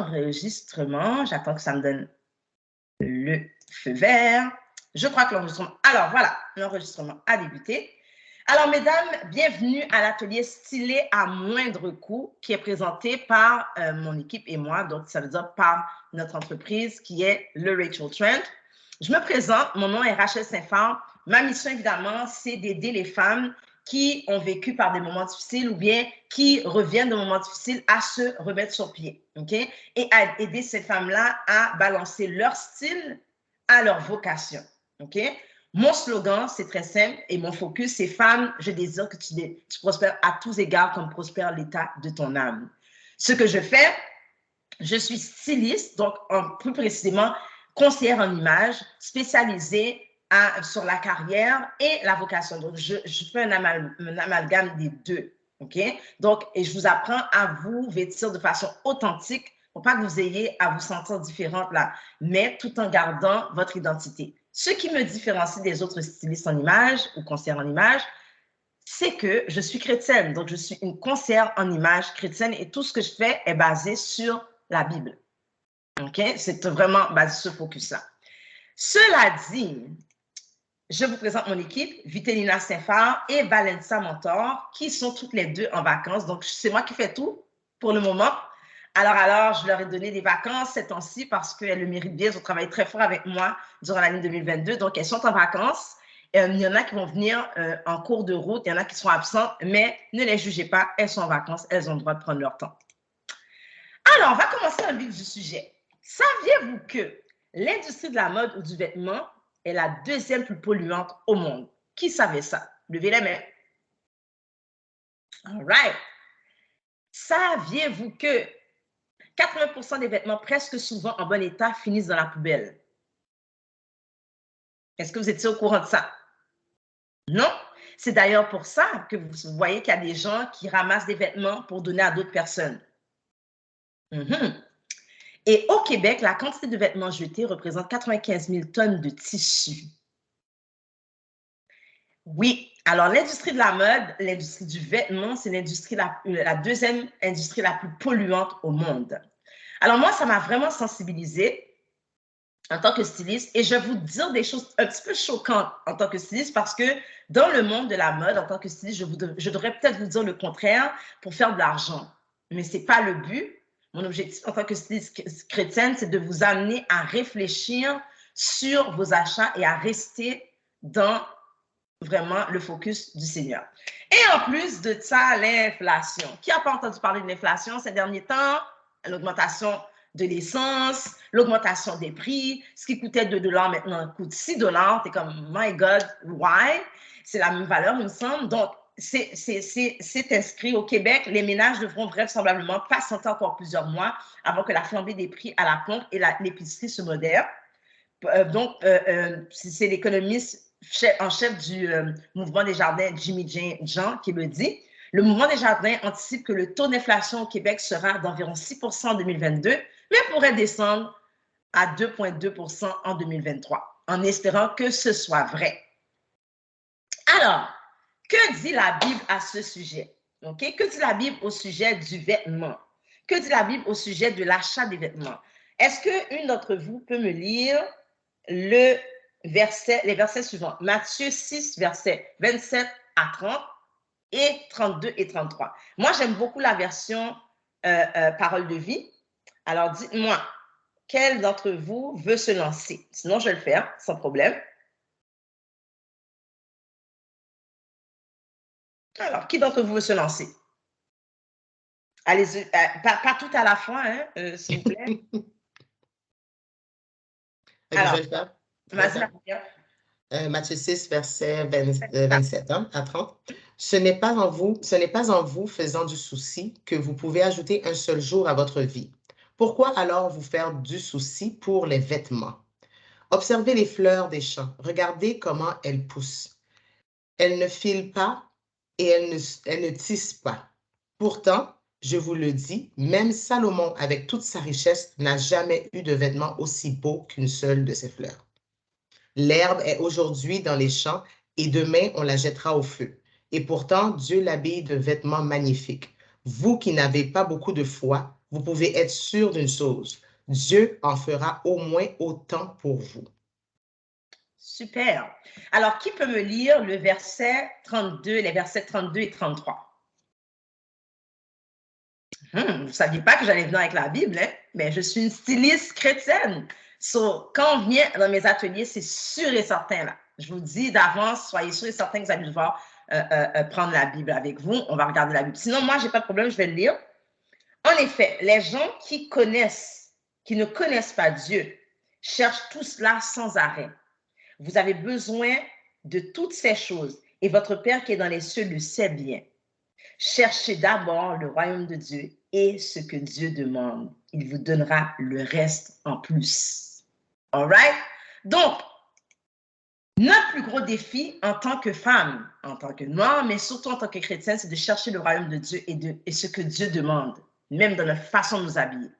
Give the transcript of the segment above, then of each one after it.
enregistrement. J'attends que ça me donne le feu vert. Je crois que l'enregistrement... Alors, voilà, l'enregistrement a débuté. Alors, mesdames, bienvenue à l'atelier Stylé à moindre coût qui est présenté par mon équipe et moi. Donc, ça veut dire par notre entreprise qui est le Rachel Trend. Je me présente, mon nom est Rachel Saint-Phar. Ma mission, évidemment, c'est d'aider les femmes qui ont vécu par des moments difficiles ou bien qui reviennent de moments difficiles à se remettre sur pied, OK? Et à aider ces femmes-là à balancer leur style à leur vocation, OK? Mon slogan, c'est très simple et mon focus, c'est « Femme, je désire que tu prospères à tous égards comme prospère l'état de ton âme ». Ce que je fais, je suis styliste, donc plus précisément conseillère en image, spécialisée sur la carrière et la vocation. Donc, je fais un amalgame des deux, OK? Donc, et je vous apprends à vous vêtir de façon authentique pour pas que vous ayez à vous sentir différente là, mais tout en gardant votre identité. Ce qui me différencie des autres stylistes en image ou conseillères en image, c'est que je suis chrétienne. Donc, je suis une conseillère en image chrétienne et tout ce que je fais est basé sur la Bible. OK? C'est vraiment basé sur ce focus-là. Cela dit, je vous présente mon équipe, Vitellina Saint-Phar et Valenza Montor, qui sont toutes les deux en vacances. Donc, c'est moi qui fais tout pour le moment. Alors, je leur ai donné des vacances ces temps-ci parce qu'elles le méritent bien. Elles ont travaillé très fort avec moi durant l'année 2022. Donc, elles sont en vacances. Il y en a qui vont venir en cours de route. Il y en a qui seront absentes, mais ne les jugez pas. Elles sont en vacances. Elles ont le droit de prendre leur temps. Alors, on va commencer dans le vif du sujet. Saviez-vous que l'industrie de la mode ou du vêtement est la deuxième plus polluante au monde? Qui savait ça? Levez les mains. All right. Saviez-vous que 80% des vêtements presque souvent en bon état finissent dans la poubelle? Est-ce que vous étiez au courant de ça? Non? C'est d'ailleurs pour ça que vous voyez qu'il y a des gens qui ramassent des vêtements pour donner à d'autres personnes. Et au Québec, la quantité de vêtements jetés représente 95 000 tonnes de tissu. Oui, alors l'industrie de la mode, l'industrie du vêtement, c'est l'industrie la deuxième industrie la plus polluante au monde. Alors moi, ça m'a vraiment sensibilisée en tant que styliste et je vais vous dire des choses un petit peu choquantes en tant que styliste parce que dans le monde de la mode, en tant que styliste, je devrais peut-être vous dire le contraire pour faire de l'argent. Mais ce n'est pas le but. Mon objectif en tant que styliste chrétienne, c'est de vous amener à réfléchir sur vos achats et à rester dans vraiment le focus du Seigneur. Et en plus de ça, l'inflation. Qui n'a pas entendu parler de l'inflation ces derniers temps? L'augmentation de l'essence, l'augmentation des prix. Ce qui coûtait 2 $ maintenant coûte 6 $. T'es comme, my God, why? C'est la même valeur, il me semble. Donc, c'est inscrit au Québec. Les ménages devront vraisemblablement patienter encore plusieurs mois avant que la flambée des prix à la pompe et l'épicerie se modèrent. Donc, c'est l'économiste en chef du mouvement des jardins, Jimmy Jean, qui le dit. Le mouvement des jardins anticipe que le taux d'inflation au Québec sera d'environ 6% en 2022, mais pourrait descendre à 2,2% en 2023, en espérant que ce soit vrai. Alors, que dit la Bible à ce sujet? Okay? Que dit la Bible au sujet du vêtement? Que dit la Bible au sujet de l'achat des vêtements? Est-ce qu'une d'entre vous peut me lire les versets suivants? Matthieu 6, versets 27 à 30 et 32 et 33. Moi, j'aime beaucoup la version Parole de vie. Alors, dites-moi, quel d'entre vous veut se lancer? Sinon, je vais le faire sans problème. Alors, qui d'entre vous veut se lancer? Allez-y, pas tout à la fois, hein, s'il vous plaît. Alors, je vais le faire. Vas-y, Matthieu 6, verset 27 à 30. Ce n'est pas en vous faisant du souci que vous pouvez ajouter un seul jour à votre vie. Pourquoi alors vous faire du souci pour les vêtements? Observez les fleurs des champs. Regardez comment elles poussent. Elles ne filent pas et elles ne tissent pas. Pourtant, je vous le dis, même Salomon, avec toute sa richesse, n'a jamais eu de vêtements aussi beaux qu'une seule de ces fleurs. L'herbe est aujourd'hui dans les champs et demain on la jettera au feu. Et pourtant, Dieu l'habille de vêtements magnifiques. Vous qui n'avez pas beaucoup de foi, vous pouvez être sûr d'une chose. Dieu en fera au moins autant pour vous. Super. Alors, qui peut me lire le verset 32, les versets 32 et 33? Vous ne saviez pas que j'allais venir avec la Bible, hein? Mais je suis une styliste chrétienne. So, quand on vient dans mes ateliers, c'est sûr et certain, là. Je vous dis d'avance, soyez sûr et certain que vous allez devoir prendre la Bible avec vous. On va regarder la Bible. Sinon, moi, je n'ai pas de problème, je vais le lire. En effet, les gens qui ne connaissent pas Dieu, cherchent tout cela sans arrêt. Vous avez besoin de toutes ces choses et votre Père qui est dans les cieux le sait bien. Cherchez d'abord le royaume de Dieu et ce que Dieu demande. Il vous donnera le reste en plus. All right? Donc, notre plus gros défi en tant que femme, en tant que noire, mais surtout en tant que chrétienne, c'est de chercher le royaume de Dieu et ce que Dieu demande, même dans notre façon de nous habiller.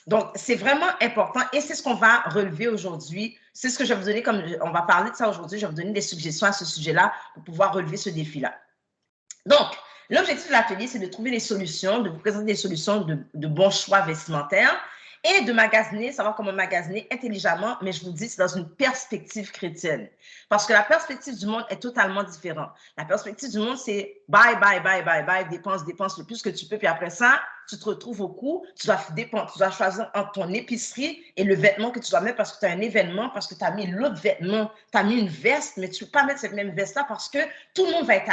Donc, c'est vraiment important et c'est ce qu'on va relever aujourd'hui. C'est ce que je vais vous donner comme, on va parler de ça aujourd'hui. Je vais vous donner des suggestions à ce sujet-là pour pouvoir relever ce défi-là. Donc, l'objectif de l'atelier, c'est de trouver des solutions, de vous présenter des solutions de bons choix vestimentaires et de magasiner, savoir comment magasiner intelligemment, mais je vous dis, c'est dans une perspective chrétienne. Parce que la perspective du monde est totalement différente. La perspective du monde, c'est buy, buy, buy, buy, buy, dépense, dépense le plus que tu peux, puis après ça, tu te retrouves au coup, tu dois choisir entre ton épicerie et le vêtement que tu dois mettre parce que tu as un événement, parce que tu as mis l'autre vêtement, tu as mis une veste, mais tu ne peux pas mettre cette même veste-là parce que tout le monde va être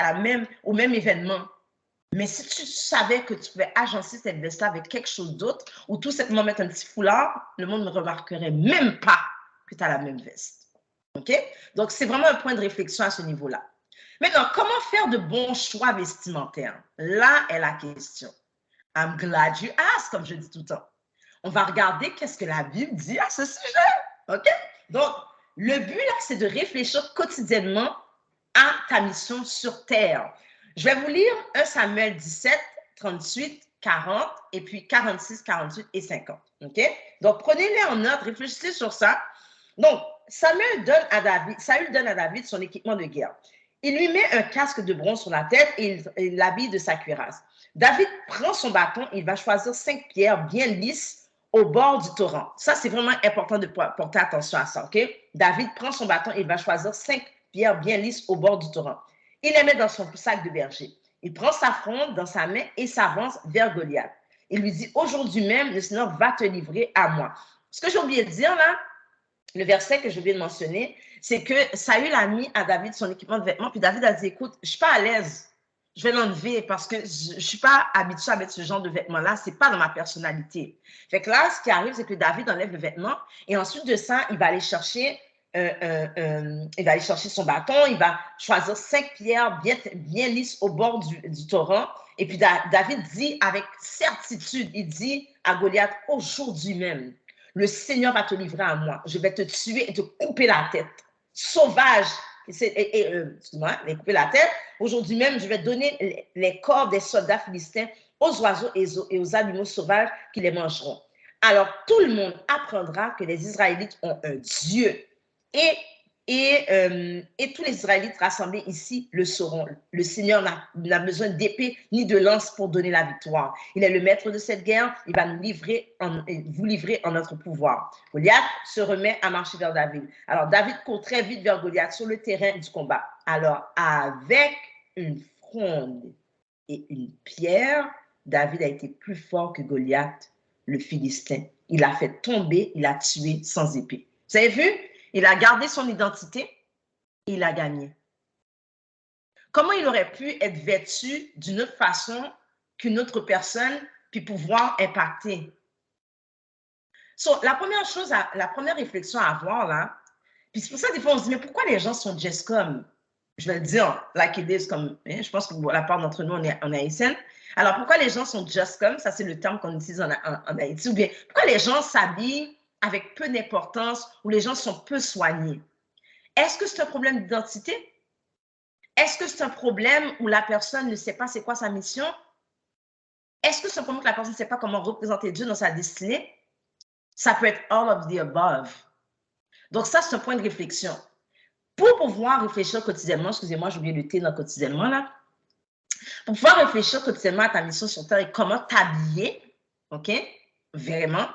au même événement. Mais si tu savais que tu pouvais agencer cette veste-là avec quelque chose d'autre, ou tout simplement mettre un petit foulard, le monde ne remarquerait même pas que tu as la même veste. OK? Donc, c'est vraiment un point de réflexion à ce niveau-là. Maintenant, comment faire de bons choix vestimentaires? Là est la question. I'm glad you asked, comme je dis tout le temps. On va regarder qu'est-ce que la Bible dit à ce sujet. OK? Donc, le but, là, c'est de réfléchir quotidiennement à ta mission sur Terre. Je vais vous lire 1 Samuel 17, 38, 40, et puis 46, 48 et 50. OK? Donc, prenez-les en note, réfléchissez sur ça. Donc, Saül donne à David son équipement de guerre. Il lui met un casque de bronze sur la tête et il l'habille de sa cuirasse. David prend son bâton, il va choisir 5 pierres bien lisses au bord du torrent. Ça, c'est vraiment important de porter attention à ça, OK? David prend son bâton, il va choisir 5 pierres bien lisses au bord du torrent. Il les met dans son sac de berger. Il prend sa fronde dans sa main et s'avance vers Goliath. Il lui dit, aujourd'hui même, le Seigneur va te livrer à moi. Ce que j'ai oublié de dire là, le verset que je viens de mentionner, c'est que Saül a mis à David son équipement de vêtements, puis David a dit, écoute, je ne suis pas à l'aise, je vais l'enlever parce que je ne suis pas habituée à mettre ce genre de vêtements-là, ce n'est pas dans ma personnalité. Fait que là, ce qui arrive, c'est que David enlève le vêtement et ensuite de ça, il va aller chercher son bâton, il va choisir 5 pierres bien lisses au bord du torrent. Et puis David dit avec certitude, il dit à Goliath, aujourd'hui même, le Seigneur va te livrer à moi. Je vais te tuer et te couper la tête. Sauvage, excuse-moi, les couper la tête. Aujourd'hui même, je vais donner les corps des soldats philistins aux oiseaux et aux animaux sauvages qui les mangeront. Alors, tout le monde apprendra que les Israélites ont un Dieu. Et tous les Israélites rassemblés ici le sauront. Le Seigneur n'a besoin d'épée ni de lance pour donner la victoire. Il est le maître de cette guerre. Il va vous livrer en notre pouvoir. Goliath se remet à marcher vers David. Alors, David court très vite vers Goliath sur le terrain du combat. Alors, avec une fronde et une pierre, David a été plus fort que Goliath, le Philistin. Il l'a fait tomber, il l'a tué sans épée. Vous avez vu? Il a gardé son identité et il a gagné. Comment il aurait pu être vêtu d'une autre façon qu'une autre personne puis pouvoir impacter? La première réflexion à avoir là, puis c'est pour ça des fois on se dit, mais pourquoi les gens sont just comme, je vais le dire, like it is, comme, je pense que la part d'entre nous, on est haïtienne. Alors pourquoi les gens sont just comme, ça c'est le terme qu'on utilise en Haïti, ou bien pourquoi les gens s'habillent avec peu d'importance, où les gens sont peu soignés? Est-ce que c'est un problème d'identité? Est-ce que c'est un problème où la personne ne sait pas c'est quoi sa mission? Est-ce que c'est un problème que la personne ne sait pas comment représenter Dieu dans sa destinée? Ça peut être all of the above. Donc ça, c'est un point de réflexion. Pour pouvoir réfléchir quotidiennement, excusez-moi, j'ai oublié le T dans quotidiennement là. Pour pouvoir réfléchir quotidiennement à ta mission sur Terre et comment t'habiller, OK? Vraiment.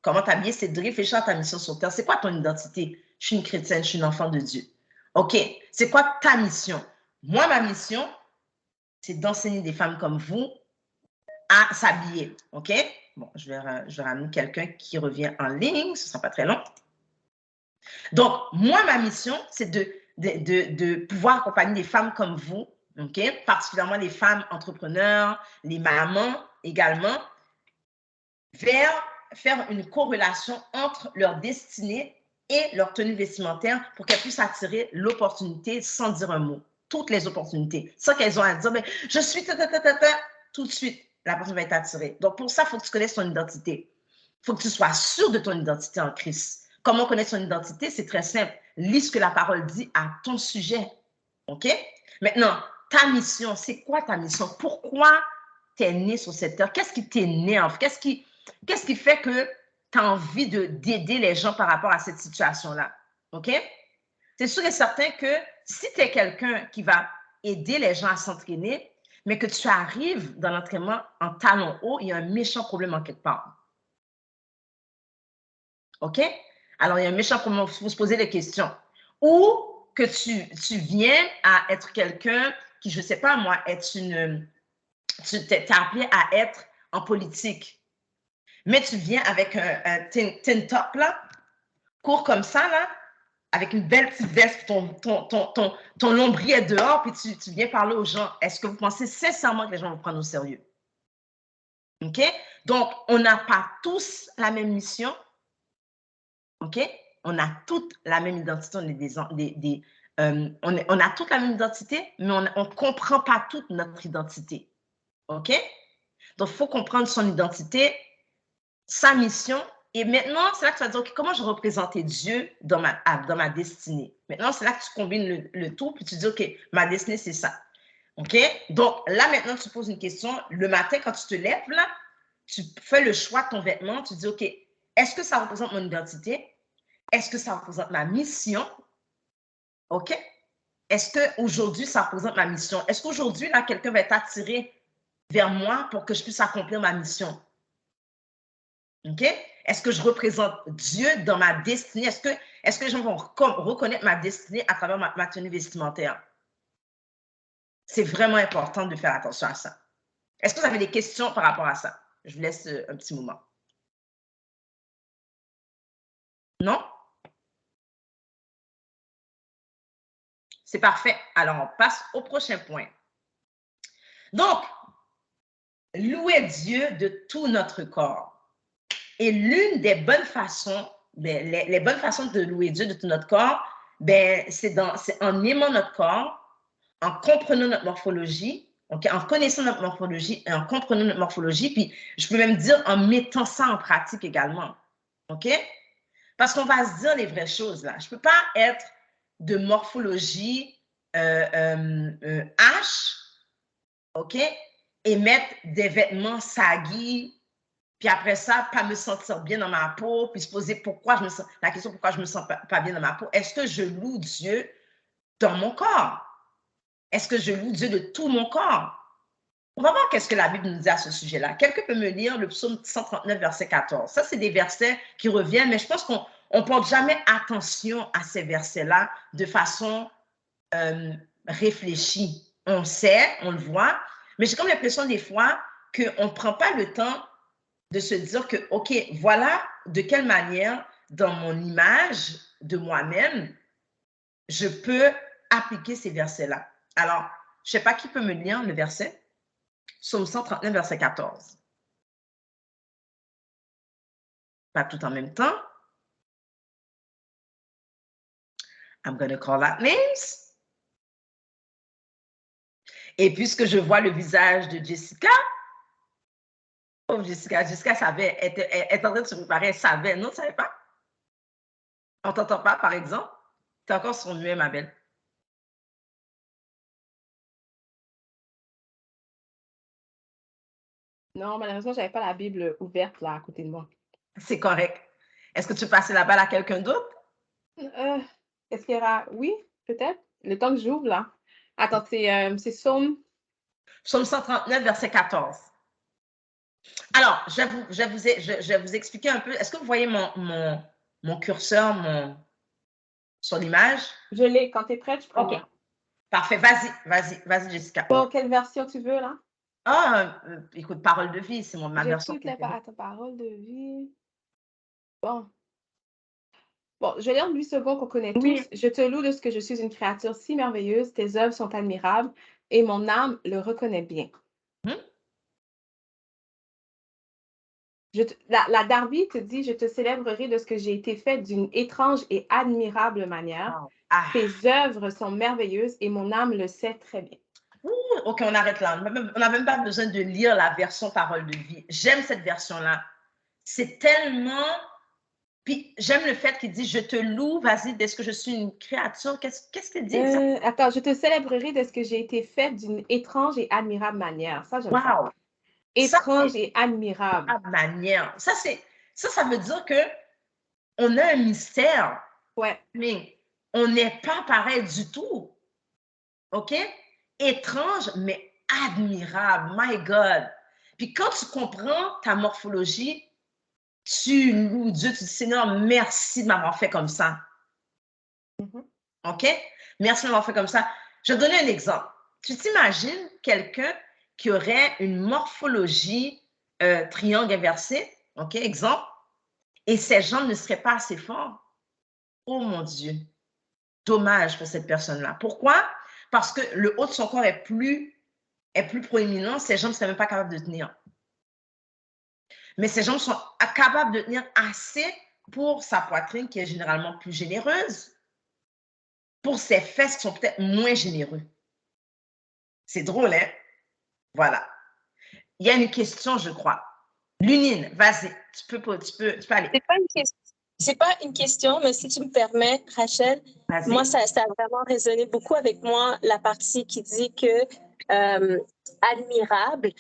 Comment t'habiller, c'est de réfléchir à ta mission sur Terre. C'est quoi ton identité? Je suis une chrétienne, je suis une enfant de Dieu. OK? C'est quoi ta mission? Moi, ma mission, c'est d'enseigner des femmes comme vous à s'habiller. OK? Bon, je vais ramener quelqu'un qui revient en ligne. Ce ne sera pas très long. Donc, moi, ma mission, c'est de pouvoir accompagner des femmes comme vous, OK? Particulièrement les femmes entrepreneurs, les mamans également, vers faire une corrélation entre leur destinée et leur tenue vestimentaire pour qu'elles puissent attirer l'opportunité sans dire un mot. Toutes les opportunités. Sans qu'elles ont à dire, mais je suis tout de suite, la personne va être attirée. Donc, pour ça, il faut que tu connaisses ton identité. Il faut que tu sois sûr de ton identité en Christ. Comment connaître son identité? C'est très simple. Lis ce que la parole dit à ton sujet. OK? Maintenant, ta mission, c'est quoi ta mission? Pourquoi tu es né sur cette terre? Qu'est-ce qui t'est né en fait? Qu'est-ce qui fait que tu as envie d'aider les gens par rapport à cette situation-là? OK? C'est sûr et certain que si tu es quelqu'un qui va aider les gens à s'entraîner, mais que tu arrives dans l'entraînement en talons hauts, il y a un méchant problème en quelque part. OK? Alors, il y a un méchant problème, il faut se poser des questions. Ou que tu viens à être quelqu'un qui, je ne sais pas moi, tu t'es appelé à être en politique. Mais tu viens avec un tin top, là, court comme ça, là, avec une belle petite veste, ton nombril est dehors, puis tu viens parler aux gens. Est-ce que vous pensez sincèrement que les gens vont prendre au sérieux? OK? Donc, on n'a pas tous la même mission. OK? On a toutes la même identité. On a toute la même identité, mais on ne comprend pas toute notre identité. OK? Donc, il faut comprendre son identité, sa mission. Et maintenant, c'est là que tu vas dire, OK, comment je représentais Dieu dans ma destinée? Maintenant, c'est là que tu combines le tout, puis tu dis, OK, ma destinée, c'est ça. OK? Donc, là, maintenant, tu poses une question. Le matin, quand tu te lèves, là, tu fais le choix de ton vêtement. Tu dis, OK, est-ce que ça représente mon identité? Est-ce que ça représente ma mission? OK? Est-ce qu'aujourd'hui, ça représente ma mission? Est-ce qu'aujourd'hui, là, quelqu'un va être attiré vers moi pour que je puisse accomplir ma mission? OK? Est-ce que je représente Dieu dans ma destinée? Est-ce que les gens vont reconnaître ma destinée à travers ma tenue vestimentaire? C'est vraiment important de faire attention à ça. Est-ce que vous avez des questions par rapport à ça? Je vous laisse un petit moment. Non? C'est parfait. Alors, on passe au prochain point. Donc, louer Dieu de tout notre corps. Et l'une des bonnes façons, les bonnes façons de louer Dieu de tout notre corps, c'est en aimant notre corps, en comprenant notre morphologie, okay, en connaissant notre morphologie et en comprenant notre morphologie, puis je peux même dire en mettant ça en pratique également. OK? Parce qu'on va se dire les vraies choses là. Je ne peux pas être de morphologie H, OK? Et mettre des vêtements saggy, puis après ça, pas me sentir bien dans ma peau, puis se poser la question pourquoi je me sens pas bien dans ma peau. Est-ce que je loue Dieu dans mon corps? Est-ce que je loue Dieu de tout mon corps? On va voir qu'est-ce que la Bible nous dit à ce sujet-là. Quelqu'un peut me lire le psaume 139, verset 14. Ça, c'est des versets qui reviennent, mais je pense qu'on ne porte jamais attention à ces versets-là de façon réfléchie. On sait, on le voit, mais j'ai comme l'impression des fois qu'on ne prend pas le temps de se dire que, OK, voilà de quelle manière, dans mon image de moi-même, je peux appliquer ces versets-là. Alors, je ne sais pas qui peut me lire le verset. Psaume 139, verset 14. Pas tout en même temps. I'm going to call out names. Et puisque je vois le visage de Jessica, oh Jessica savait, elle est en train de se préparer, elle savait, non, tu ne savais pas? On ne t'entend pas, par exemple? Tu es encore sur muet, ma belle. Non, malheureusement, je n'avais pas la Bible ouverte là à côté de moi. C'est correct. Est-ce que tu passes la balle à quelqu'un d'autre? Est-ce qu'il y aura... Oui, peut-être. Le temps que j'ouvre là. Attends, c'est Psaume... Psaume 139, verset 14. Alors, je vais vous expliquer un peu. Est-ce que vous voyez mon curseur sur l'image? Je l'ai. Quand tu es prête, je prends. OK. Parfait. Vas-y, Jessica. Bon, quelle version tu veux, là? Ah, écoute, parole de vie, c'est ma J'ai version toutes les préférée. ta parole de vie. Bon. Bon, je vais lire 8 secondes qu'on connaît Oui. tous. Je te loue de ce que je suis une créature si merveilleuse. Tes œuvres sont admirables et mon âme le reconnaît bien. Hmm? La Darby te dit, je te célébrerai de ce que j'ai été fait d'une étrange et admirable manière. Wow. Ah. Tes œuvres sont merveilleuses et mon âme le sait très bien. OK, on arrête là. On n'a même pas besoin de lire la version parole de vie. J'aime cette version-là. C'est tellement... Puis j'aime le fait qu'il dit, je te loue, vas-y, est-ce que je suis une créature? Qu'est-ce qu'il dit exactement? Attends, je te célébrerai de ce que j'ai été fait d'une étrange et admirable manière. Ça, j'aime ça. Wow! Étrange et admirable. Manière. Ça veut dire que on a un mystère, Ouais. mais on n'est pas pareil du tout. OK? Étrange, mais admirable. My God. Puis quand tu comprends ta morphologie, tu loues Dieu, tu dis, Seigneur, merci de m'avoir fait comme ça. OK? Merci de m'avoir fait comme ça. Je vais te donner un exemple. Tu t'imagines quelqu'un qui aurait une morphologie triangle inversé, OK? Exemple. Et ses jambes ne seraient pas assez fortes. Oh mon Dieu. Dommage pour cette personne-là. Pourquoi? Parce que le haut de son corps est plus proéminent, ses jambes ne seraient même pas capables de tenir. Mais ses jambes sont capables de tenir assez pour sa poitrine qui est généralement plus généreuse, pour ses fesses qui sont peut-être moins généreux. C'est drôle, hein? Voilà. Il y a une question, je crois. Lunine, vas-y, tu peux aller. C'est pas une question, mais si tu me permets, Rachel, moi, ça a vraiment résonné beaucoup avec moi, la partie qui dit que admirable,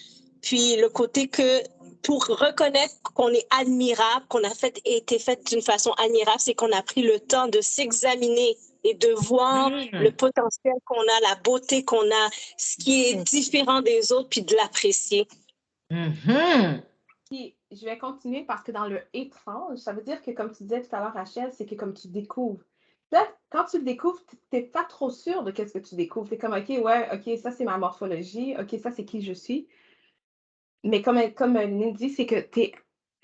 puis le côté que pour reconnaître qu'on est admirable, qu'on a été fait d'une façon admirable, c'est qu'on a pris le temps de s'examiner et de voir le potentiel qu'on a, la beauté qu'on a, ce qui est différent des autres, puis de l'apprécier. Puis, je vais continuer parce que dans le étrange, ça veut dire que, comme tu disais tout à l'heure, Rachel, c'est que comme tu découvres. Là, quand tu le découvres, tu n'es pas trop sûr de ce que tu découvres. Tu es comme, OK, ouais, OK, ça, c'est ma morphologie. OK, ça, c'est qui je suis. Mais comme Lynn dit, c'est que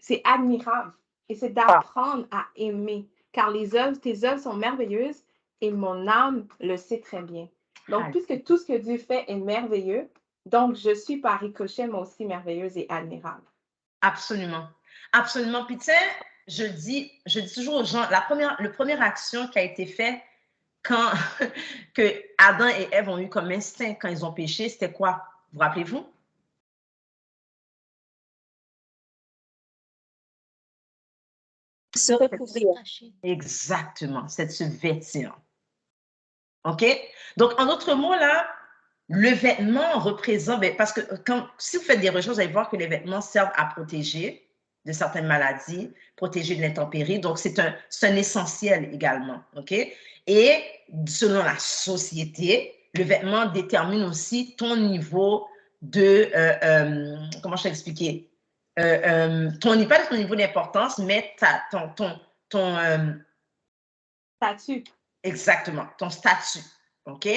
c'est admirable. Et c'est d'apprendre à aimer. Car tes œuvres sont merveilleuses et mon âme le sait très bien. Donc, puisque tout ce que Dieu fait est merveilleux, donc je suis par ricochet, moi aussi, merveilleuse et admirable. Absolument. Absolument. Puis, tu sais, je dis toujours aux gens, la première action qui a été faite quand que Adam et Ève ont eu comme instinct quand ils ont péché, c'était quoi? Vous rappelez-vous? Se recouvrir. Exactement, c'est de se vêtir. OK? Donc, en d'autres mots, là, le vêtement représente, parce que si vous faites des recherches, vous allez voir que les vêtements servent à protéger de certaines maladies, protéger de l'intempérie. Donc, c'est un essentiel également. OK? Et selon la société, le vêtement détermine aussi ton niveau de, comment je t'ai expliqué? Pas ton niveau d'importance, mais ton statut. Exactement, ton statut. OK?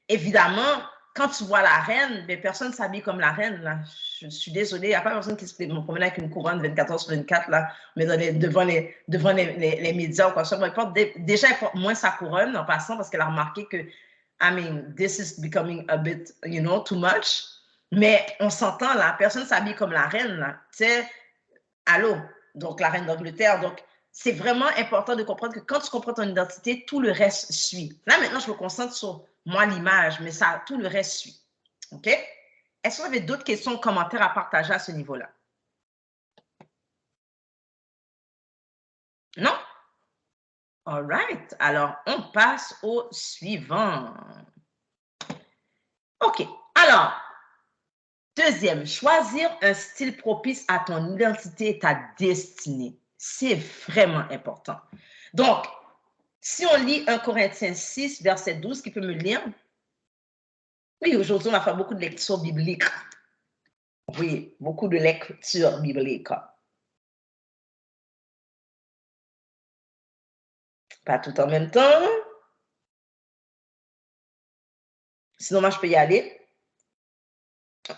Évidemment, quand tu vois la reine, mais personne ne s'habille comme la reine. Là. Je suis désolée, il n'y a pas personne qui se promène avec une couronne 24 heures sur 24, là, mais devant les médias ou quoi que ce soit. Déjà, elle porte moins sa couronne en passant parce qu'elle a remarqué que, I mean, this is becoming a bit, too much. Mais on s'entend, là, personne ne s'habille comme la reine, là. Tu sais, allô? Donc, la reine d'Angleterre. Donc, c'est vraiment important de comprendre que quand tu comprends ton identité, tout le reste suit. Là, maintenant, je me concentre sur moi, l'image, mais ça, tout le reste suit. OK? Est-ce que vous avez d'autres questions ou commentaires à partager à ce niveau-là? Non? All right. Alors, on passe au suivant. OK. Alors, deuxième, choisir un style propice à ton identité et ta destinée. C'est vraiment important. Donc, si on lit 1 Corinthiens 6, verset 12, qui peut me lire? Oui, aujourd'hui, on va faire beaucoup de lectures bibliques. Oui, beaucoup de lecture biblique. Pas tout en même temps. Sinon, moi, je peux y aller.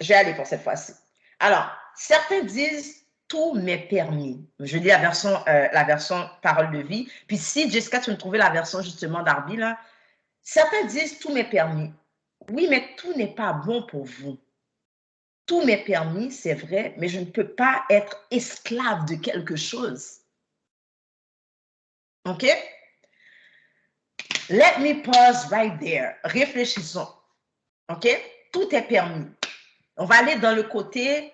Je vais aller pour cette fois-ci. Alors, certains disent tout m'est permis. Je lis la version parole de vie. Puis si, Jessica, tu me trouvais la version justement d'Arby, là, certains disent tout m'est permis. Oui, mais tout n'est pas bon pour vous. Tout m'est permis, c'est vrai, mais je ne peux pas être esclave de quelque chose. OK? Let me pause right there. Réfléchissons. OK? Tout est permis. On va aller dans le côté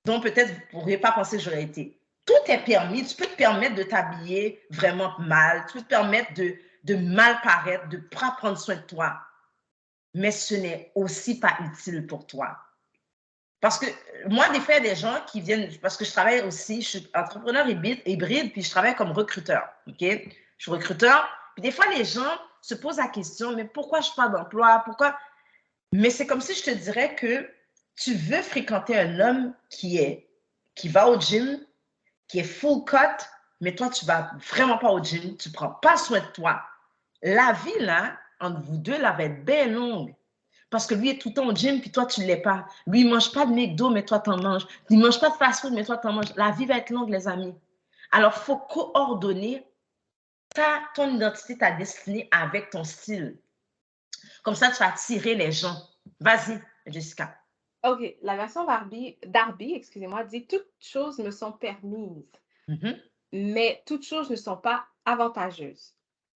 dont peut-être vous ne pourriez pas penser que j'aurais été. Tout est permis. Tu peux te permettre de t'habiller vraiment mal. Tu peux te permettre de mal paraître, de ne pas prendre soin de toi. Mais ce n'est aussi pas utile pour toi. Parce que moi, des fois, il y a des gens qui viennent, parce que je travaille aussi, je suis entrepreneur hybride, puis je travaille comme recruteur. OK? Je suis recruteur. Puis des fois, les gens se posent la question, mais pourquoi je n'ai pas d'emploi? Pourquoi? Mais c'est comme si je te dirais que tu veux fréquenter un homme qui va au gym, qui est full cut, mais toi, tu ne vas vraiment pas au gym, tu ne prends pas soin de toi. La vie, là, entre vous deux, là, va être bien longue. Parce que lui est tout le temps au gym, puis toi, tu ne l'es pas. Lui, il ne mange pas de McDo, mais toi, tu en manges. Il ne mange pas de fast-food, mais toi, tu en manges. La vie va être longue, les amis. Alors, il faut coordonner ton identité, ta destinée avec ton style. Comme ça, tu vas attirer les gens. Vas-y, Jessica. OK, la version d'Arby, excusez-moi, dit « Toutes choses me sont permises, mais toutes choses ne sont pas avantageuses.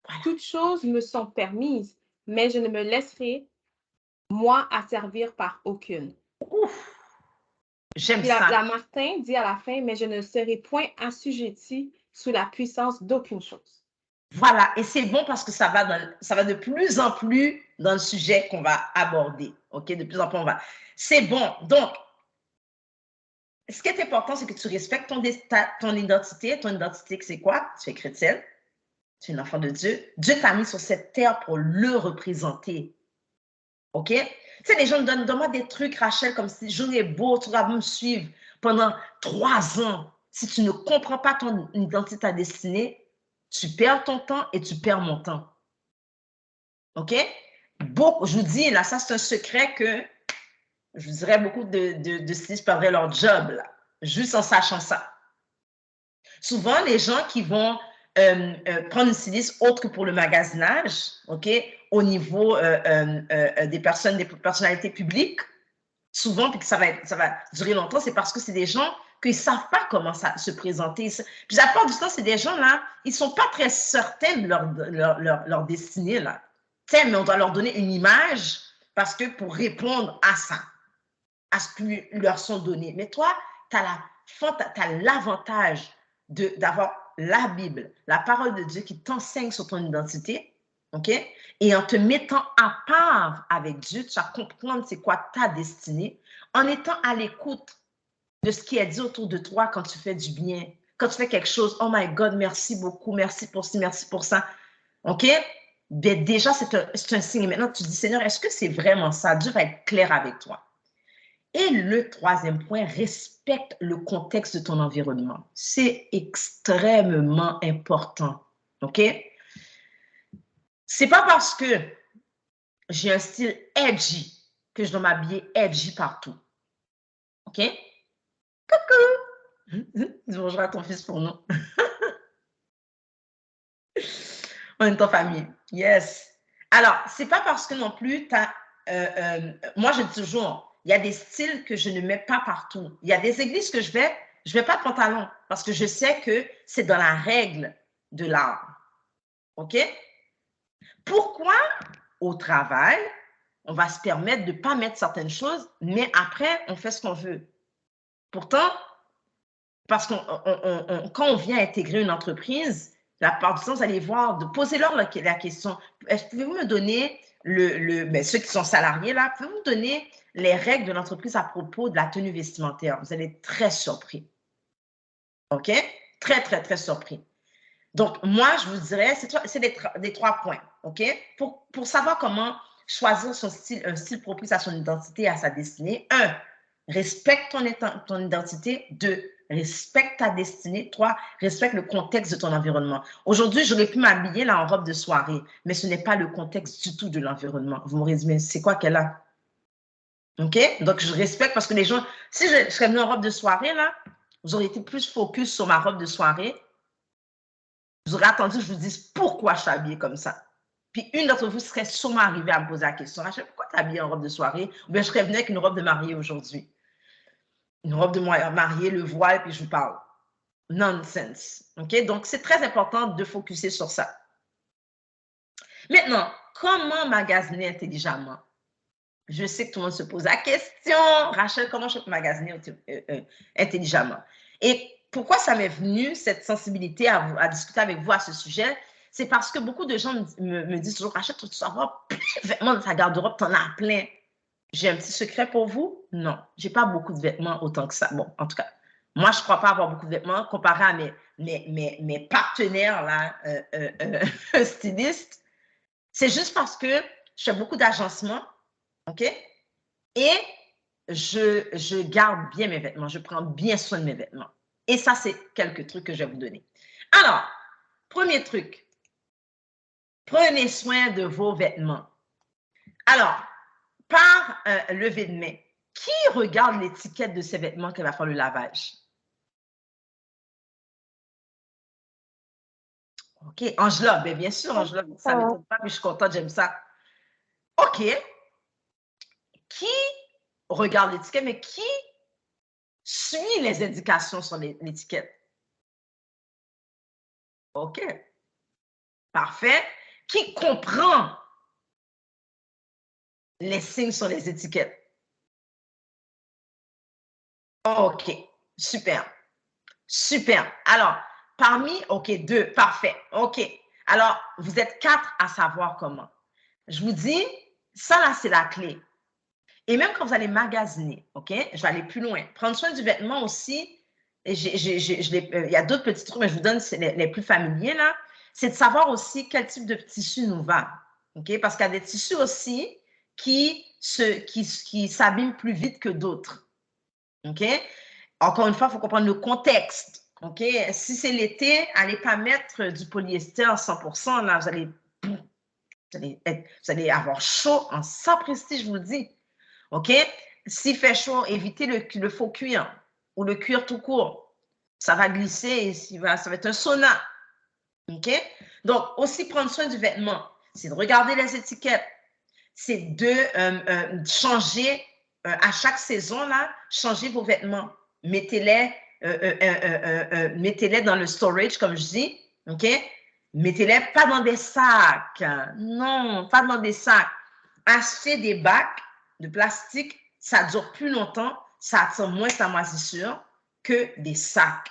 Voilà. Toutes choses me sont permises, mais je ne me laisserai, moi, asservir par aucune. » Ouf! J'aime Puis ça. la Martin dit à la fin « Mais je ne serai point assujetti sous la puissance d'aucune chose. » Voilà, et c'est bon parce que ça va de plus en plus dans le sujet qu'on va aborder. OK? De plus en plus, on va. C'est bon. Donc, ce qui est important, c'est que tu respectes ton identité. Ton identité, c'est quoi? Tu es chrétienne. Tu es un enfant de Dieu. Dieu t'a mis sur cette terre pour le représenter. OK? Tu sais, les gens me donnent moi des trucs, Rachel, comme si je l'ai beau, tu vas me suivre pendant 3 ans. Si tu ne comprends pas ton identité, ta destinée, tu perds ton temps et tu perds mon temps. OK? Beaucoup, je vous dis, là, ça, c'est un secret que je vous dirais beaucoup de stylistes perdraient leur job, là, juste en sachant ça. Souvent, les gens qui vont prendre une styliste autre que pour le magasinage, OK, au niveau des personnalités publiques, souvent, puis que ça va durer longtemps, c'est parce que c'est des gens qui ne savent pas comment se présenter. Puis la plupart du temps, c'est des gens, là, ils ne sont pas très certains de leur destinée, là. Tiens, mais on doit leur donner une image parce que pour répondre à ça, à ce qui leur sont donnés. Mais toi, tu as l'avantage d'avoir la Bible, la parole de Dieu qui t'enseigne sur ton identité, OK? Et en te mettant à part avec Dieu, tu vas comprendre c'est quoi ta destinée, en étant à l'écoute de ce qui est dit autour de toi quand tu fais du bien, quand tu fais quelque chose, oh my God, merci beaucoup, merci pour ci, merci pour ça, OK? Bien, déjà, c'est un signe. Maintenant, tu dis, Seigneur, est-ce que c'est vraiment ça? Dieu va être clair avec toi. Et le troisième point, respecte le contexte de ton environnement. C'est extrêmement important. OK? C'est pas parce que j'ai un style edgy que je dois m'habiller edgy partout. OK? Coucou! Dis bonjour à ton fils pour nous. On est en famille. Yes. Alors, c'est pas parce que non plus, moi, je dis toujours, il y a des styles que je ne mets pas partout. Il y a des églises que je vais pas de pantalon parce que je sais que c'est dans la règle de l'art. OK? Pourquoi au travail, on va se permettre de ne pas mettre certaines choses, mais après, on fait ce qu'on veut? Pourtant, parce que quand on vient intégrer une entreprise, la plupart du temps, vous allez voir, posez-leur la question, pouvez-vous me donner, ceux qui sont salariés, là, pouvez-vous me donner les règles de l'entreprise à propos de la tenue vestimentaire? Vous allez être très surpris. OK? Très, très, très surpris. Donc, moi, je vous dirais, c'est des 3 points, OK? Pour savoir comment choisir un style propice à son identité et à sa destinée. 1, respecte ton identité. 2, respecte ta destinée. 3, respecte le contexte de ton environnement. Aujourd'hui, j'aurais pu m'habiller là en robe de soirée, mais ce n'est pas le contexte du tout de l'environnement. Vous me résumez, c'est quoi qu'elle a? OK? Donc, je respecte parce que les gens, si je serais venue en robe de soirée, là, vous auriez été plus focus sur ma robe de soirée. Vous aurez attendu que je vous dise pourquoi je suis habillée comme ça. Puis une d'entre vous serait sûrement arrivée à me poser la question, Rachel, pourquoi tu es habillée en robe de soirée? Ou bien je serais venue avec une robe de mariée aujourd'hui. Une robe de mariée, le voile, puis je vous parle. Nonsense. OK? Donc, c'est très important de focuser sur ça. Maintenant, comment magasiner intelligemment? Je sais que tout le monde se pose la question. Rachel, comment je peux magasiner intelligemment? Et pourquoi ça m'est venu, cette sensibilité à discuter avec vous à ce sujet? C'est parce que beaucoup de gens me disent toujours, Rachel, tu dois avoir plein de vêtements dans ta garde-robe, tu en as plein. J'ai un petit secret pour vous? Non, je n'ai pas beaucoup de vêtements autant que ça. Bon, en tout cas, moi, je ne crois pas avoir beaucoup de vêtements comparé à mes partenaires là, stylistes. C'est juste parce que je fais beaucoup d'agencements, OK? Et je garde bien mes vêtements. Je prends bien soin de mes vêtements. Et ça, c'est quelques trucs que je vais vous donner. Alors, premier truc, prenez soin de vos vêtements. Alors, par levée de main, qui regarde l'étiquette de ces vêtements qu'elle va faire le lavage? OK, Angela, bien sûr, Angela, ça ne m'étonne pas, mais je suis contente, j'aime ça. OK. Qui regarde l'étiquette, mais qui suit les indications sur l'étiquette? OK. Parfait. Qui comprend les signes sur les étiquettes? OK. Super. Super. Alors, OK, 2, parfait. OK. Alors, vous êtes 4 à savoir comment. Je vous dis, ça là, c'est la clé. Et même quand vous allez magasiner, OK, je vais aller plus loin. Prendre soin du vêtement aussi, il y a d'autres petits trucs, mais je vous donne les plus familiers là, c'est de savoir aussi quel type de tissu nous va. OK, parce qu'il y a des tissus aussi qui s'abîment plus vite que d'autres. OK? Encore une fois, il faut comprendre le contexte. OK? Si c'est l'été, allez pas mettre du polyester à 100%. Là, vous allez avoir chaud en sapristi, je vous le dis. OK? S'il fait chaud, évitez le faux cuir ou le cuir tout court. Ça va glisser et ça va être un sauna. OK? Donc, aussi prendre soin du vêtement, c'est de regarder les étiquettes. C'est de changer à chaque saison, là, changer vos vêtements. Mettez-les dans le storage, comme je dis. OK? Mettez-les pas dans des sacs. Non, pas dans des sacs. Achetez des bacs de plastique, ça dure plus longtemps, ça attire moins la moisissure que des sacs.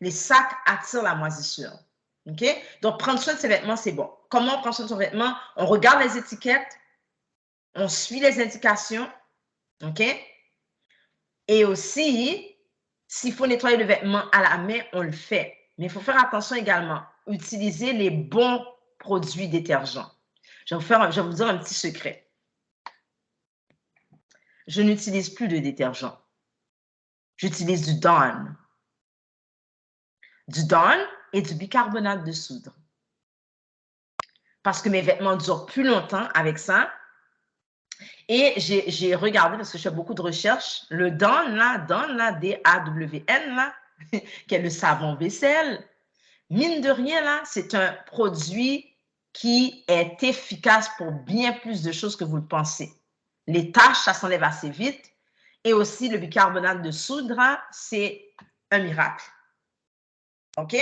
Les sacs attirent la moisissure. OK? Donc, prendre soin de ses vêtements, c'est bon. Comment prendre soin de son vêtement? On regarde les étiquettes, on suit les indications, OK? Et aussi, s'il faut nettoyer le vêtement à la main, on le fait. Mais il faut faire attention également. Utiliser les bons produits détergents. Je vais vous dire un petit secret. Je n'utilise plus de détergent. J'utilise du Dawn. Du Dawn et du bicarbonate de soude. Parce que mes vêtements durent plus longtemps avec ça. Et j'ai regardé, parce que je fais beaucoup de recherches, le Dawn, D-A-W-N, là, qui est le savon vaisselle. Mine de rien, là, c'est un produit qui est efficace pour bien plus de choses que vous le pensez. Les taches, ça s'enlève assez vite. Et aussi, le bicarbonate de soude, c'est un miracle. OK?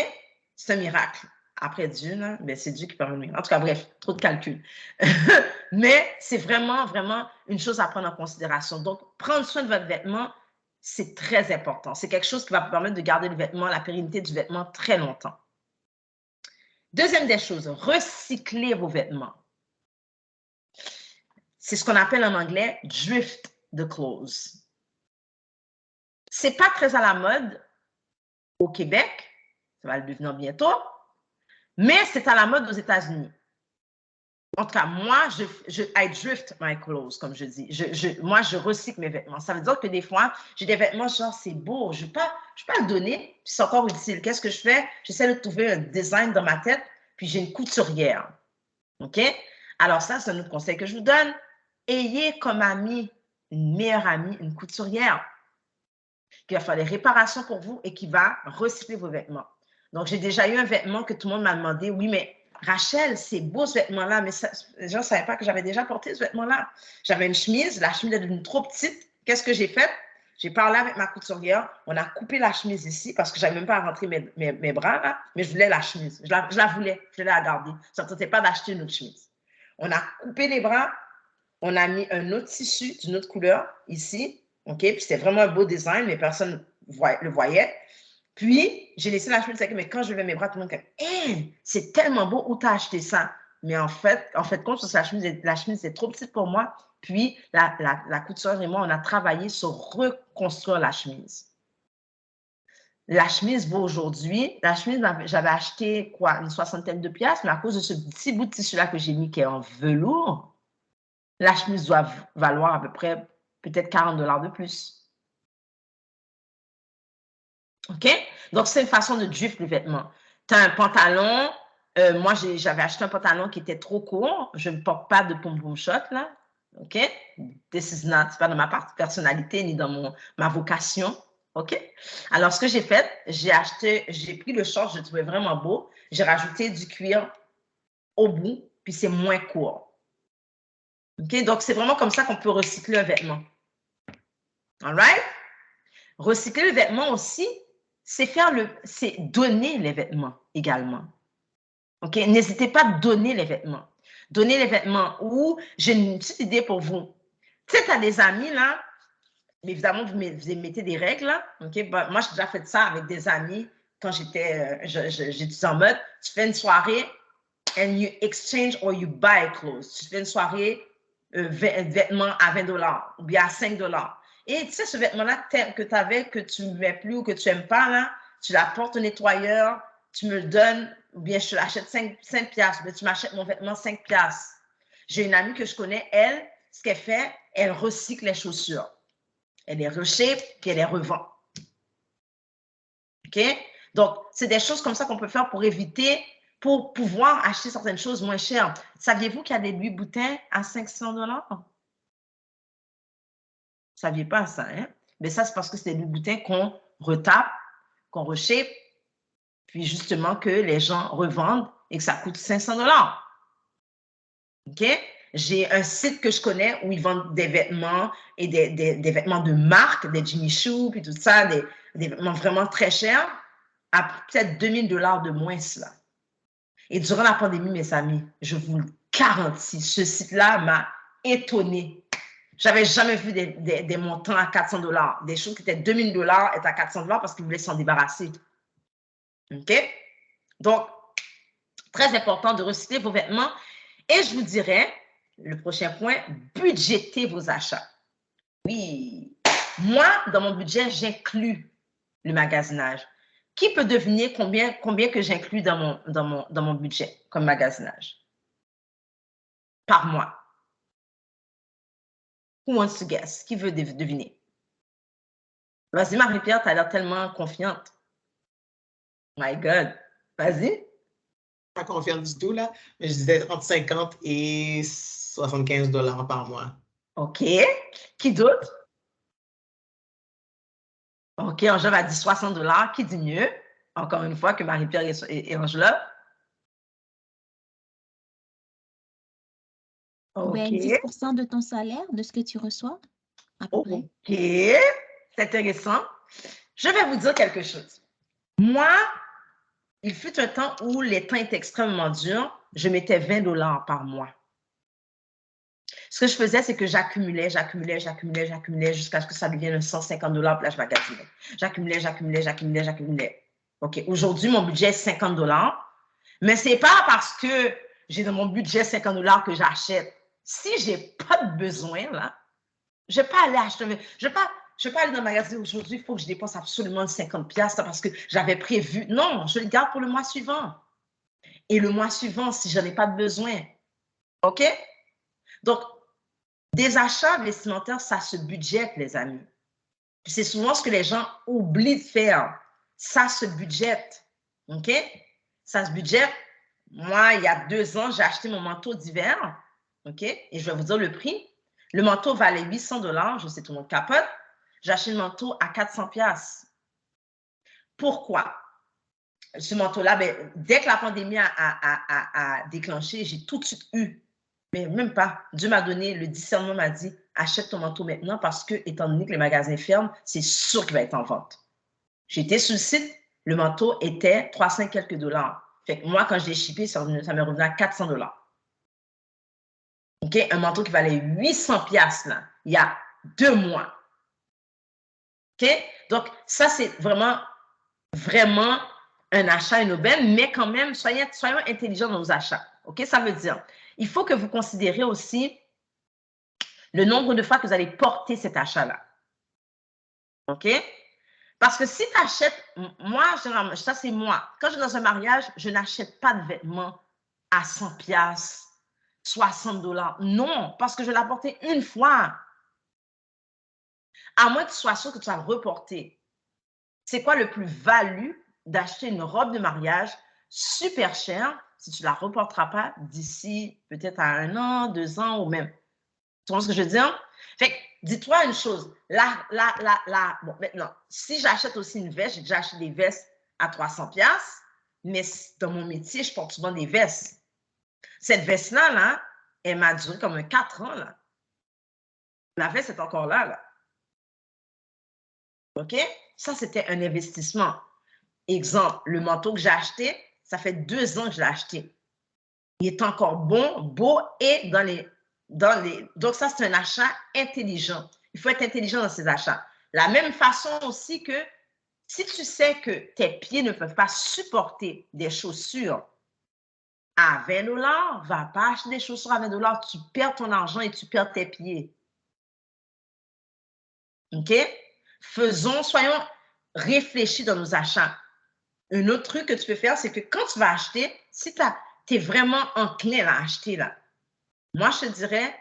C'est un miracle. Après Dieu, c'est Dieu qui permet de miracle. En tout cas, bref, trop de calcul. Mais c'est vraiment, vraiment une chose à prendre en considération. Donc, prendre soin de votre vêtement, c'est très important. C'est quelque chose qui va vous permettre de garder le vêtement, la pérennité du vêtement très longtemps. Deuxième des choses, recycler vos vêtements. C'est ce qu'on appelle en anglais « drift the clothes ». Ce n'est pas très à la mode au Québec, ça va le devenir bientôt, mais c'est à la mode aux États-Unis. En tout cas, moi, I drift my clothes, comme je dis. Moi, je recycle mes vêtements. Ça veut dire que des fois, j'ai des vêtements genre, c'est beau, je ne vais pas le donner, puis c'est encore utile. Qu'est-ce que je fais? J'essaie de trouver un design dans ma tête, puis j'ai une couturière. OK? Alors ça, c'est un autre conseil que je vous donne. Ayez comme amie, une meilleure amie, une couturière qui va faire les réparations pour vous et qui va recycler vos vêtements. Donc, j'ai déjà eu un vêtement que tout le monde m'a demandé, oui, mais Rachel, c'est beau ce vêtement-là, mais ça, les gens ne savaient pas que j'avais déjà porté ce vêtement-là. J'avais une chemise, la chemise est devenue trop petite. Qu'est-ce que j'ai fait? J'ai parlé avec ma couturière, on a coupé la chemise ici parce que je n'avais même pas à rentrer mes bras, là, mais je voulais la chemise. Je la voulais, je voulais la garder. Ça ne tentait pas d'acheter une autre chemise. On a coupé les bras, on a mis un autre tissu d'une autre couleur ici, OK? Puis c'était vraiment un beau design, mais personne ne le voyait. Puis, j'ai laissé la chemise, mais quand je levais mes bras, tout le monde dit hey, c'est tellement beau, où t'as acheté ça? Mais en fait, compte, la chemise est trop petite pour moi. Puis, la couturière et moi, on a travaillé sur reconstruire la chemise. La chemise vaut aujourd'hui, la chemise, j'avais acheté quoi, une 60aine de piastres, mais à cause de ce petit bout de tissu-là que j'ai mis qui est en velours, la chemise doit valoir à peu près peut-être 40 $ de plus. OK? Donc, c'est une façon de drift les vêtements. Tu as un pantalon. Moi, j'avais acheté un pantalon qui était trop court. Je ne porte pas de pom-pom shot, là. OK? C'est pas dans ma personnalité ni dans ma vocation. OK? Alors, ce que j'ai fait, j'ai pris le short, je le trouvais vraiment beau. J'ai rajouté du cuir au bout, puis c'est moins court. OK? Donc, c'est vraiment comme ça qu'on peut recycler un vêtement. All right? Recycler le vêtement aussi, c'est donner les vêtements également. OK? N'hésitez pas à donner les vêtements. Donner les vêtements. Ou j'ai une petite idée pour vous. Tu sais, tu as des amis, là, mais évidemment, vous mettez des règles, là. OK? Ben, moi, j'ai déjà fait ça avec des amis quand j'étais en mode, tu fais une soirée and you exchange or you buy clothes. Tu fais une soirée vêtements à 20 $ ou bien à 5 $. Et tu sais, ce vêtement-là que tu avais, que tu ne mets plus ou que tu n'aimes pas, là, tu l'apportes au nettoyeur, tu me le donnes, ou bien je te l'achète 5 piastres, mais tu m'achètes mon vêtement 5 piastres. J'ai une amie que je connais, elle, ce qu'elle fait, elle recycle les chaussures. Elle les reshape, puis elle les revend. OK? Donc, c'est des choses comme ça qu'on peut faire pour pouvoir acheter certaines choses moins chères. Saviez-vous qu'il y a des Louis-Boutins à 500 $? Vous ne saviez pas ça, hein? Mais ça, c'est parce que c'est des Louis-Boutins qu'on retape, qu'on reshape, puis justement que les gens revendent et que ça coûte 500 $. OK? J'ai un site que je connais où ils vendent des vêtements et des vêtements de marque, des Jimmy Choo, puis tout ça, des vêtements vraiment très chers, à peut-être 2000 $ de moins, là. Et durant la pandémie, mes amis, je vous le garantis, ce site-là m'a étonnée. Je n'avais jamais vu des montants à 400 $. Des choses qui étaient 2000 $ étaient à 400 $ parce qu'ils voulaient s'en débarrasser. OK? Donc, très important de recycler vos vêtements. Et je vous dirais, le prochain point, budgétez vos achats. Oui. Moi, dans mon budget, j'inclus le magasinage. Qui peut deviner combien que j'inclus dans mon budget comme magasinage? Par mois. Who wants to guess? Qui veut deviner? Vas-y, Marie-Pierre, tu as l'air tellement confiante. My God. Vas-y. Pas confiante du tout, là, mais je disais entre 50 et 75 $ par mois. OK. Qui d'autre? OK, Angèle a dit 60 $. Qui dit mieux? Encore une fois, que Marie-Pierre et Angela. OK. Ben, 10% de ton salaire, de ce que tu reçois, à peu près. OK. C'est intéressant. Je vais vous dire quelque chose. Moi, il fut un temps où les temps étaient extrêmement durs. Je mettais 20 $ par mois. Ce que je faisais, c'est que j'accumulais jusqu'à ce que ça devienne 150 $, puis là, je magasinais. J'accumulais. OK. Aujourd'hui, mon budget est 50 $, mais ce n'est pas parce que j'ai dans mon budget 50 $ que j'achète. Si je n'ai pas de besoin, là, je ne vais pas aller acheter. Je ne vais pas aller dans le magasin aujourd'hui, il faut que je dépense absolument 50 $ parce que j'avais prévu. Non, je le garde pour le mois suivant. Et le mois suivant, si je n'en ai pas besoin, OK? Donc, des achats vestimentaires, ça se budgète, les amis. Puis c'est souvent ce que les gens oublient de faire. Ça se budgète. OK? Ça se budgète. Moi, il y a 2 ans, j'ai acheté mon manteau d'hiver. OK? Et je vais vous dire le prix. Le manteau valait 800 $. Je sais, tout le monde capote. J'ai acheté le manteau à 400 $. Pourquoi? Ce manteau-là, ben, dès que la pandémie a déclenché, j'ai tout de suite eu, mais même pas. Dieu m'a donné, le discernement m'a dit, achète ton manteau maintenant parce que, étant donné que les magasins ferment, c'est sûr qu'il va être en vente. J'étais sur le site, le manteau était 300 quelques $. Fait que moi, quand je l'ai shippé, ça m'est revenu à 400 $. OK? Un manteau qui valait 800 $ là, il y a 2 mois. OK? Donc, ça, c'est vraiment un achat, une aubaine, mais quand même, soyons intelligents dans nos achats. OK? Ça veut dire, il faut que vous considérez aussi le nombre de fois que vous allez porter cet achat-là. OK? Parce que si tu achètes, moi, généralement, ça c'est moi. Quand je suis dans un mariage, je n'achète pas de vêtements à 100 $, 60 $. Non, parce que je l'ai apporté une fois. À moins que tu sois sûr que tu vas le reporter. C'est quoi le plus value d'acheter une robe de mariage super chère si tu ne la reporteras pas d'ici peut-être à 1 an, 2 ans ou même. Tu vois ce que je veux dire? Fait que, dis-toi une chose. Bon, maintenant, si j'achète aussi une veste, j'ai déjà acheté des vestes à 300 $, mais dans mon métier, je porte souvent des vestes. Cette veste-là, là, elle m'a duré comme 4 ans, là. La veste est encore là, là. OK? Ça, c'était un investissement. Exemple, le manteau que j'ai acheté, ça fait 2 ans que je l'ai acheté. Il est encore bon, beau et dans les... Donc, ça, c'est un achat intelligent. Il faut être intelligent dans ses achats. La même façon aussi que si tu sais que tes pieds ne peuvent pas supporter des chaussures à 20 $, va pas acheter des chaussures à 20 $. Tu perds ton argent et tu perds tes pieds. OK? Soyons réfléchis dans nos achats. Un autre truc que tu peux faire, c'est que quand tu vas acheter, si tu es vraiment enclin à acheter, là, moi, je te dirais,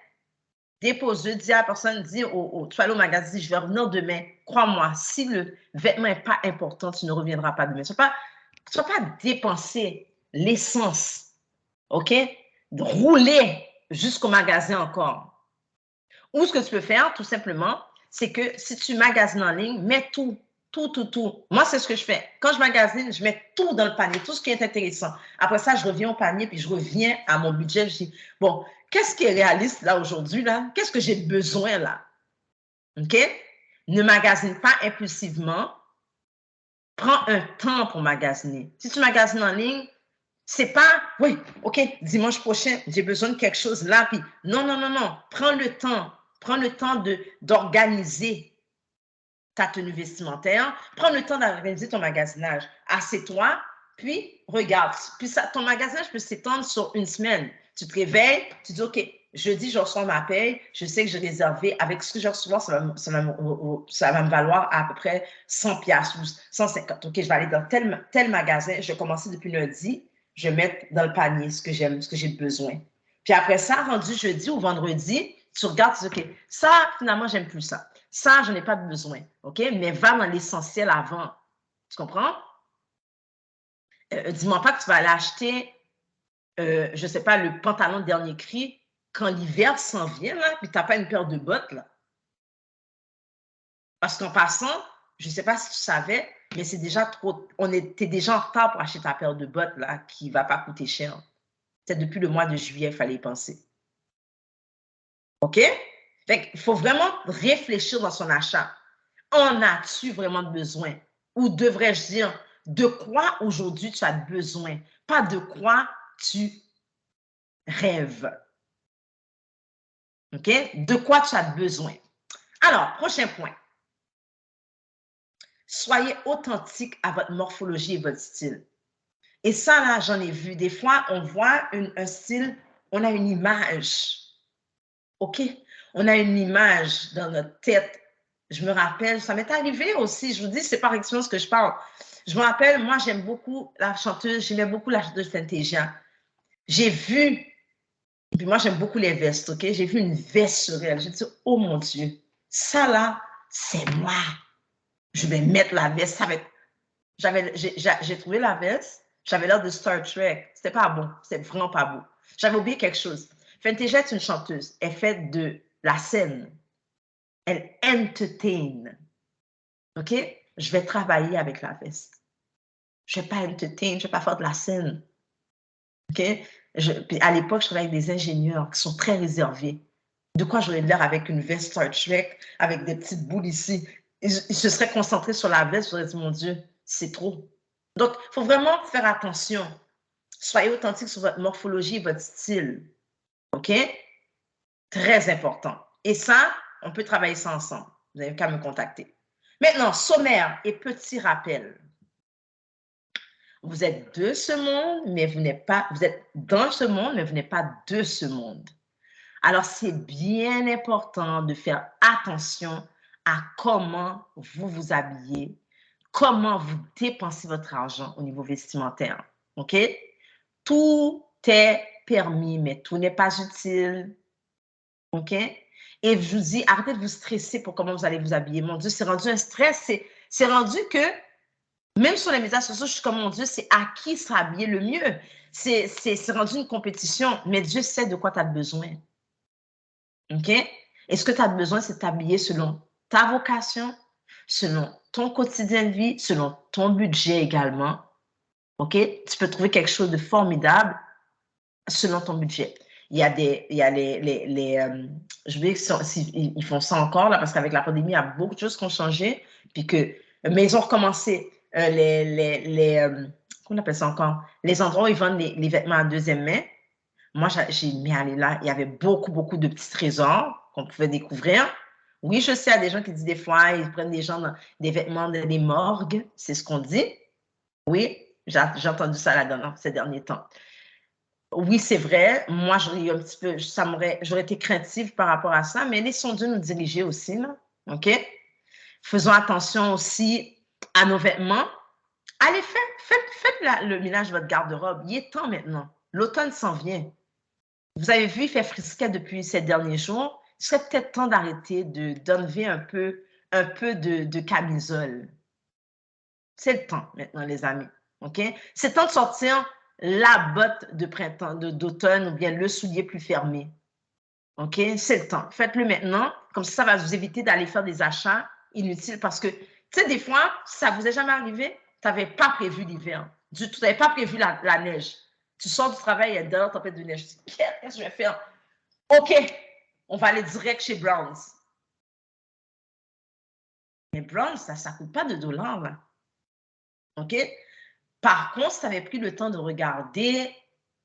dépose-le, dis à la personne, dis tu vas aller au magasin, je vais revenir demain. Crois-moi, si le vêtement n'est pas important, tu ne reviendras pas demain. Tu ne vas pas dépenser l'essence, OK? De rouler jusqu'au magasin encore. Ou ce que tu peux faire, tout simplement, c'est que si tu magasines en ligne, mets tout. Moi, c'est ce que je fais. Quand je magasine, je mets tout dans le panier, tout ce qui est intéressant. Après ça, je reviens au panier, puis je reviens à mon budget. Je dis, bon, qu'est-ce qui est réaliste là aujourd'hui, là? Qu'est-ce que j'ai besoin là? OK? Ne magasine pas impulsivement. Prends un temps pour magasiner. Si tu magasines en ligne, c'est pas, oui, OK, dimanche prochain, j'ai besoin de quelque chose là, puis non. Prends le temps. Prends le temps d'organiser ta tenue vestimentaire. Prends le temps d'organiser ton magasinage. Assieds-toi, puis regarde. Puis ton magasinage peut s'étendre sur une semaine. Tu te réveilles, tu dis, OK, jeudi, je reçois ma paye. Je sais que j'ai réservé. Avec ce que je reçois, ça va me valoir à peu près 100 $ ou 150. OK, je vais aller dans tel magasin. Je vais commencer depuis lundi. Je vais mettre dans le panier ce que j'aime, ce que j'ai besoin. Puis après ça, rendu jeudi ou vendredi, tu regardes, tu dis, OK, ça, finalement, j'aime plus ça. Ça, je n'ai pas besoin, OK? Mais va dans l'essentiel avant. Tu comprends? Dis-moi pas que tu vas aller acheter, je ne sais pas, le pantalon de dernier cri quand l'hiver s'en vient, là, puis tu n'as pas une paire de bottes, là. Parce qu'en passant, je ne sais pas si tu savais, mais c'est déjà trop... T'es déjà en retard pour acheter ta paire de bottes, là, qui ne va pas coûter cher. C'est depuis le mois de juillet, il fallait y penser. OK? Fait qu'il faut vraiment réfléchir dans son achat. En as-tu vraiment besoin? Ou devrais-je dire, de quoi aujourd'hui tu as besoin? Pas de quoi tu rêves. OK? De quoi tu as besoin? Alors, prochain point. Soyez authentique à votre morphologie et votre style. Et ça, là, j'en ai vu. Des fois, on voit un style, on a une image. OK? On a une image dans notre tête. Je me rappelle, ça m'est arrivé aussi, je vous dis, c'est par expérience que je parle. Je me rappelle, moi, j'aimais beaucoup la chanteuse Fantasia. J'ai vu Puis moi, j'aime beaucoup les vestes, OK? J'ai vu une veste sur elle. J'ai dit, oh mon Dieu, ça là, c'est moi. Je vais mettre la veste. J'ai trouvé la veste. J'avais l'air de Star Trek. C'était pas bon. C'était vraiment pas beau. J'avais oublié quelque chose. Fantasia est une chanteuse. Elle fait de la scène. Elle entertain. OK? Je vais travailler avec la veste. Je ne vais pas entertain, je ne vais pas faire de la scène. OK? Puis à l'époque, je travaillais avec des ingénieurs qui sont très réservés. De quoi j'aurais l'air avec une veste Star Trek, avec des petites boules ici. Ils se seraient concentrés sur la veste, j'aurais dit, mon Dieu, c'est trop. Donc, il faut vraiment faire attention. Soyez authentique sur votre morphologie et votre style. OK? Très important. Et ça, on peut travailler ça ensemble. Vous n'avez qu'à me contacter. Maintenant, sommaire et petit rappel. Vous êtes de ce monde, mais vous n'êtes pas, vous êtes dans ce monde, mais vous n'êtes pas de ce monde. Alors, c'est bien important de faire attention à comment vous vous habillez, comment vous dépensez votre argent au niveau vestimentaire. OK? Tout est permis, mais tout n'est pas utile. OK? Et je vous dis, arrêtez de vous stresser pour comment vous allez vous habiller. Mon Dieu, c'est rendu un stress. C'est rendu que même sur les médias sociaux, je suis comme, mon Dieu, c'est à qui s'habiller le mieux. C'est rendu une compétition, mais Dieu sait de quoi tu as besoin. OK? Et ce que tu as besoin, c'est de t'habiller selon ta vocation, selon ton quotidien de vie, selon ton budget également. OK? Tu peux trouver quelque chose de formidable selon ton budget. Il y a je vais s'ils font ça encore, là, parce qu'avec la pandémie, il y a beaucoup de choses qui ont changé, mais ils ont recommencé qu'on appelle ça encore? Les endroits où ils vendent les vêtements à deuxième main. Moi, j'ai mis aller là, il y avait beaucoup, beaucoup de petits trésors qu'on pouvait découvrir. Oui, je sais, il y a des gens qui disent des fois, ils prennent des gens dans des vêtements des morgues, c'est ce qu'on dit. Oui, j'ai entendu ça ces derniers temps. Oui, c'est vrai. Moi, j'aurais été craintive par rapport à ça, mais laissons Dieu nous diriger aussi, là. OK? Faisons attention aussi à nos vêtements. Allez, faites le ménage de votre garde-robe. Il est temps maintenant. L'automne s'en vient. Vous avez vu, il fait frisquet depuis ces derniers jours. Il serait peut-être temps d'arrêter d'enlever un peu de camisole. C'est le temps maintenant, les amis. OK? C'est temps de sortir la botte de printemps, d'automne ou bien le soulier plus fermé. OK? C'est le temps. Faites-le maintenant. Comme ça va vous éviter d'aller faire des achats inutiles parce que, tu sais, des fois, ça vous est jamais arrivé? Tu n'avais pas prévu l'hiver. Du tout. Tu n'avais pas prévu la neige. Tu sors du travail, il y a dehors, tempête de neige. Tu dis, qu'est-ce que je vais faire? OK, on va aller direct chez Browns. Mais Browns, ça ne coûte pas de $, là. OK? Par contre, si tu avais pris le temps de regarder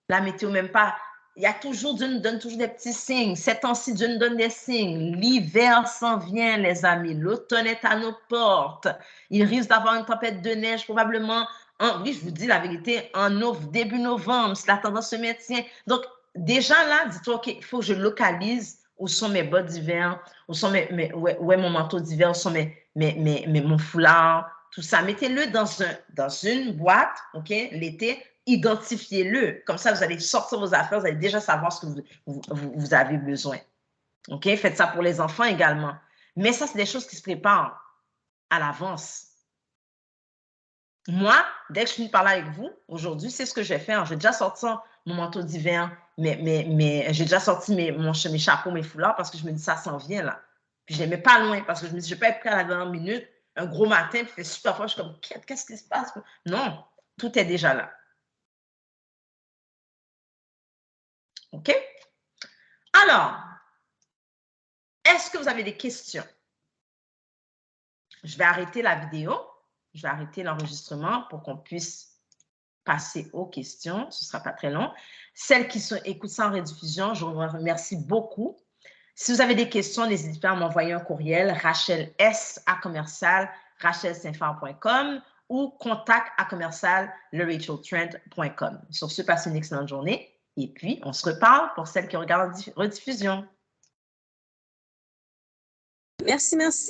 la météo, même pas, il y a toujours, Dieu nous donne toujours des petits signes. Ces temps-ci, Dieu nous donne des signes. L'hiver s'en vient, les amis. L'automne est à nos portes. Il risque d'avoir une tempête de neige probablement, oui, je vous dis la vérité, début novembre, si la tendance se maintient. Donc, déjà là, dis-toi, OK, il faut que je localise où sont mes bottes d'hiver, où sont où est mon manteau d'hiver, où sont mon foulard, tout ça. Mettez-le dans une boîte, OK, l'été, identifiez-le. Comme ça, vous allez sortir vos affaires, vous allez déjà savoir ce que vous avez besoin. OK? Faites ça pour les enfants également. Mais ça, c'est des choses qui se préparent à l'avance. Moi, dès que je finis de parler avec vous, aujourd'hui, c'est ce que je vais faire. J'ai déjà sorti mon manteau d'hiver, mais j'ai déjà sorti mes chapeaux, mes foulards parce que je me dis, ça s'en vient là. Puis je les mets pas loin parce que je me dis, je ne vais pas être prêt à la dernière minute, un gros matin, puis il fait super fort. Je suis comme, qu'est-ce qui se passe? Non, tout est déjà là. OK? Alors, est-ce que vous avez des questions? Je vais arrêter la vidéo. Je vais arrêter l'enregistrement pour qu'on puisse passer aux questions. Ce ne sera pas très long. Celles qui écoutent ça en rediffusion, je vous remercie beaucoup. Si vous avez des questions, n'hésitez pas à m'envoyer un courriel rachels@rachelsaintphar.com ou contact@leracheltrent.com. Sur ce, passez une excellente journée et puis on se reparle pour celles qui regardent en rediffusion. Merci, merci.